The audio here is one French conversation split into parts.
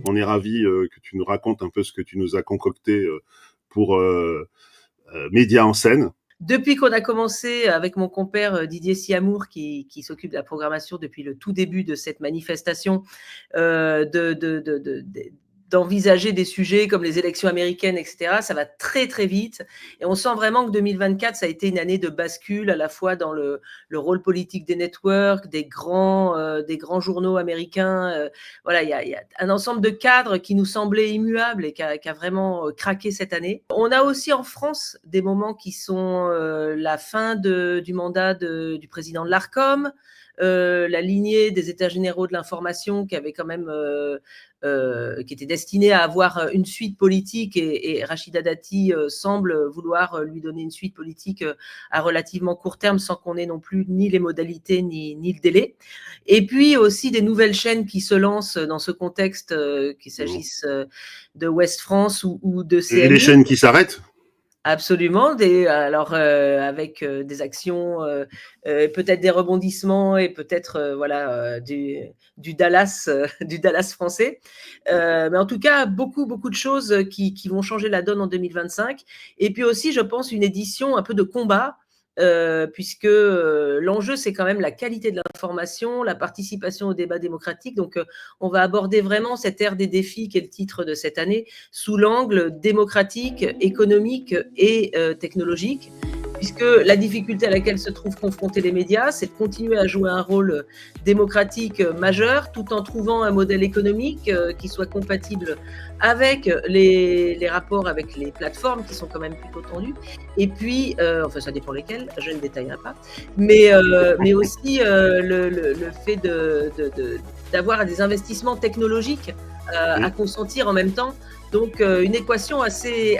On est ravis que tu nous racontes un peu ce que tu nous as concocté pour Médias en scène. Depuis qu'on a commencé avec mon compère Didier Siamour, qui s'occupe de la programmation depuis le tout début de cette manifestation, d'envisager des sujets comme les élections américaines, etc. Ça va très, très vite. Et on sent vraiment que 2024, ça a été une année de bascule, à la fois dans le rôle politique des networks, des grands journaux américains. Voilà, il y a un ensemble de cadres qui nous semblaient immuables et qui a vraiment craqué cette année. On a aussi en France des moments qui sont la fin du mandat du président de l'Arcom, la lignée des États généraux de l'information qui avait quand même qui était destiné à avoir une suite politique, et Rachida Dati semble vouloir lui donner une suite politique à relativement court terme, sans qu'on ait non plus ni les modalités ni le délai. Et puis aussi des nouvelles chaînes qui se lancent dans ce contexte, qu'il s'agisse de Ouest France ou de CNI. Et les chaînes qui s'arrêtent ? Absolument, avec des actions, peut-être des rebondissements et peut-être du Dallas français. Mais en tout cas, beaucoup de choses qui vont changer la donne en 2025. Et puis aussi, je pense, une édition un peu de combat, puisque l'enjeu, c'est quand même la qualité de l'information, la participation au débat démocratique. Donc, on va aborder vraiment cette ère des défis, qui est le titre de cette année, sous l'angle démocratique, économique et technologique, puisque la difficulté à laquelle se trouvent confrontés les médias, c'est de continuer à jouer un rôle démocratique majeur, tout en trouvant un modèle économique qui soit compatible avec les rapports avec les plateformes, qui sont quand même plutôt tendues. Et puis, enfin, ça dépend lesquelles, je ne détaillerai pas, mais aussi le fait d'avoir des investissements technologiques à consentir en même temps. Donc, une équation assez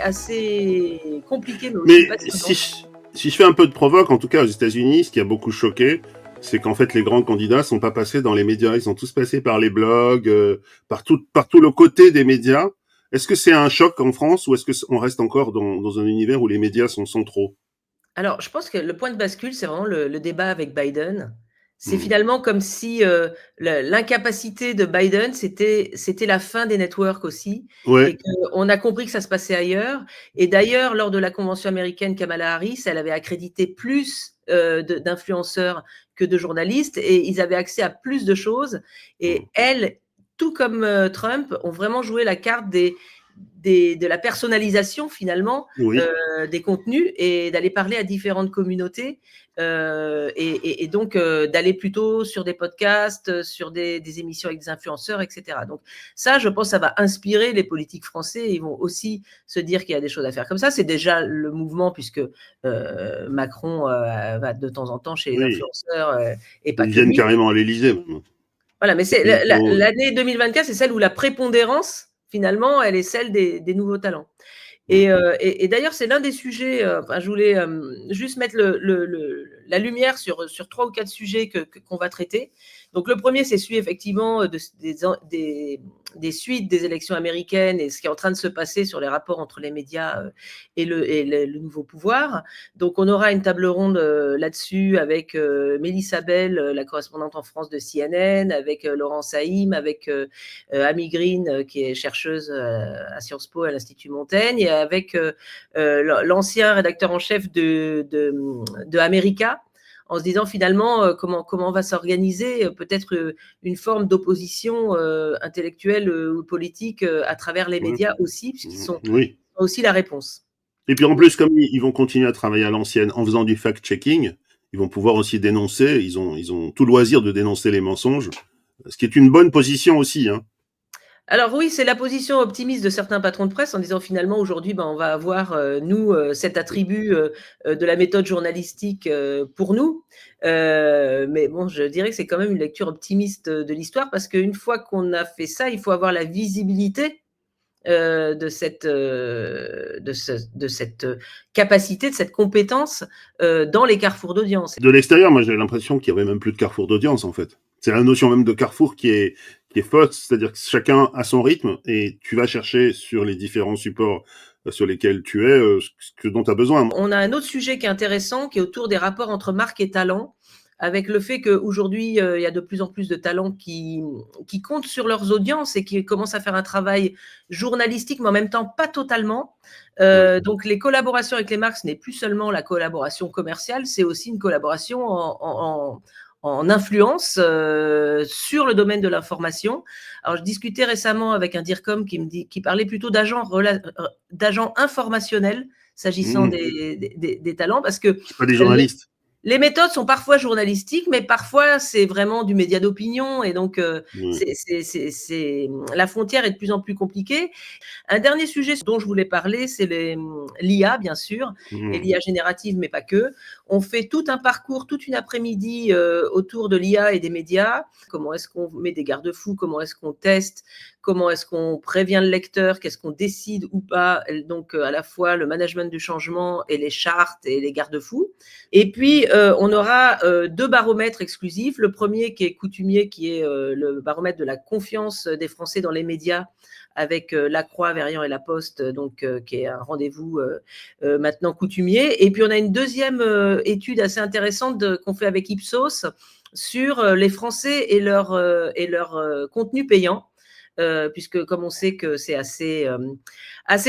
compliquée, mais aussi passionnante. Si je fais un peu de provoque, en tout cas aux États-Unis, ce qui a beaucoup choqué, c'est qu'en fait les grands candidats sont pas passés dans les médias, ils sont tous passés par les blogs, par tout le côté des médias. Est-ce que c'est un choc en France, ou est-ce que on reste encore dans un univers où les médias sont centraux ? Alors, je pense que le point de bascule, c'est vraiment le débat avec Biden. C'est finalement comme si l'incapacité de Biden, c'était la fin des networks aussi, ouais. Et qu'on a compris que ça se passait ailleurs. Et d'ailleurs, lors de la convention américaine, Kamala Harris, elle avait accrédité plus d'influenceurs que de journalistes, et ils avaient accès à plus de choses. Et elle, tout comme Trump, ont vraiment joué la carte de la personnalisation finalement, oui. des contenus, et d'aller parler à différentes communautés, et donc d'aller plutôt sur des podcasts, sur des émissions avec des influenceurs, etc. Donc ça, je pense, ça va inspirer les politiques français. Ils vont aussi se dire qu'il y a des choses à faire comme ça. C'est déjà le mouvement, puisque Macron va de temps en temps chez les influenceurs, et pas que lui. Ils viennent carrément à l'Élysée. Voilà, mais c'est l'année 2024, c'est celle où la prépondérance, finalement, elle est celle des nouveaux talents. Et d'ailleurs, c'est l'un des sujets, je voulais juste mettre la lumière sur 3 ou 4 sujets qu'on va traiter. Donc, le premier, c'est celui effectivement des suites des élections américaines et ce qui est en train de se passer sur les rapports entre les médias et le nouveau pouvoir. Donc, on aura une table ronde là-dessus avec Mélissa Bell, la correspondante en France de CNN, avec Laurence Haïm, avec Amy Green, qui est chercheuse à Sciences Po à l'Institut Montaigne, et avec l'ancien rédacteur en chef de America, en se disant finalement comment va s'organiser peut-être une forme d'opposition intellectuelle ou politique à travers les médias aussi, puisqu'ils sont aussi la réponse. Et puis en plus, comme ils vont continuer à travailler à l'ancienne en faisant du fact-checking, ils vont pouvoir aussi dénoncer, ils ont tout loisir de dénoncer les mensonges, ce qui est une bonne position aussi, hein. Alors oui, c'est la position optimiste de certains patrons de presse, en disant finalement aujourd'hui, on va avoir, nous, cet attribut de la méthode journalistique pour nous. Mais bon, je dirais que c'est quand même une lecture optimiste de l'histoire, parce qu'une fois qu'on a fait ça, il faut avoir la visibilité de cette capacité, de cette compétence dans les carrefours d'audience. De l'extérieur, moi j'ai l'impression qu'il n'y avait même plus de carrefour d'audience en fait. C'est la notion même de carrefour qui est fausse, c'est-à-dire que chacun a son rythme et tu vas chercher sur les différents supports sur lesquels tu es ce dont tu as besoin. On a un autre sujet qui est intéressant, qui est autour des rapports entre marque et talent. avec le fait qu'aujourd'hui, il y a de plus en plus de talents qui comptent sur leurs audiences et qui commencent à faire un travail journalistique, mais en même temps pas totalement. Ouais. Donc les collaborations avec les marques, ce n'est plus seulement la collaboration commerciale, c'est aussi une collaboration en influence sur le domaine de l'information. Alors, je discutais récemment avec un DIRCOM qui parlait plutôt d'agents informationnels s'agissant Mmh. des talents, parce que C'est pas des les, journalistes. les méthodes sont parfois journalistiques, mais parfois c'est vraiment du média d'opinion, et donc Ouais. la frontière est de plus en plus compliquée. Un dernier sujet dont je voulais parler, c'est l'IA, bien sûr, et Mmh. l'IA générative, mais pas que. On fait tout un parcours, toute une après-midi autour de l'IA et des médias. Comment est-ce qu'on met des garde-fous? Comment est-ce qu'on teste? Comment est-ce qu'on prévient le lecteur? Qu'est-ce qu'on décide ou pas? Donc, à la fois le management du changement et les chartes et les garde-fous. Et puis, on aura 2 baromètres exclusifs. Le premier qui est coutumier, qui est le baromètre de la confiance des Français dans les médias, avec La Croix, Verian et La Poste, donc qui est un rendez-vous maintenant coutumier. Et puis on a une deuxième étude assez intéressante qu'on fait avec Ipsos sur les Français et leur contenu payant. Puisque comme on sait que c'est assez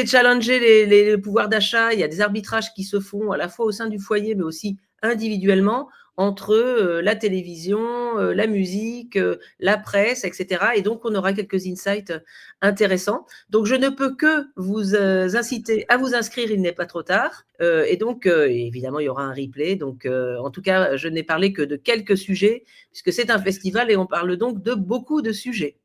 challengé les pouvoirs d'achat, il y a des arbitrages qui se font à la fois au sein du foyer, mais aussi individuellement, entre la télévision, la musique, la presse, etc. Et donc, on aura quelques insights intéressants. Donc, je ne peux que vous inciter à vous inscrire, il n'est pas trop tard. Et donc, évidemment, il y aura un replay. Donc, en tout cas, je n'ai parlé que de quelques sujets, puisque c'est un festival et on parle donc de beaucoup de sujets.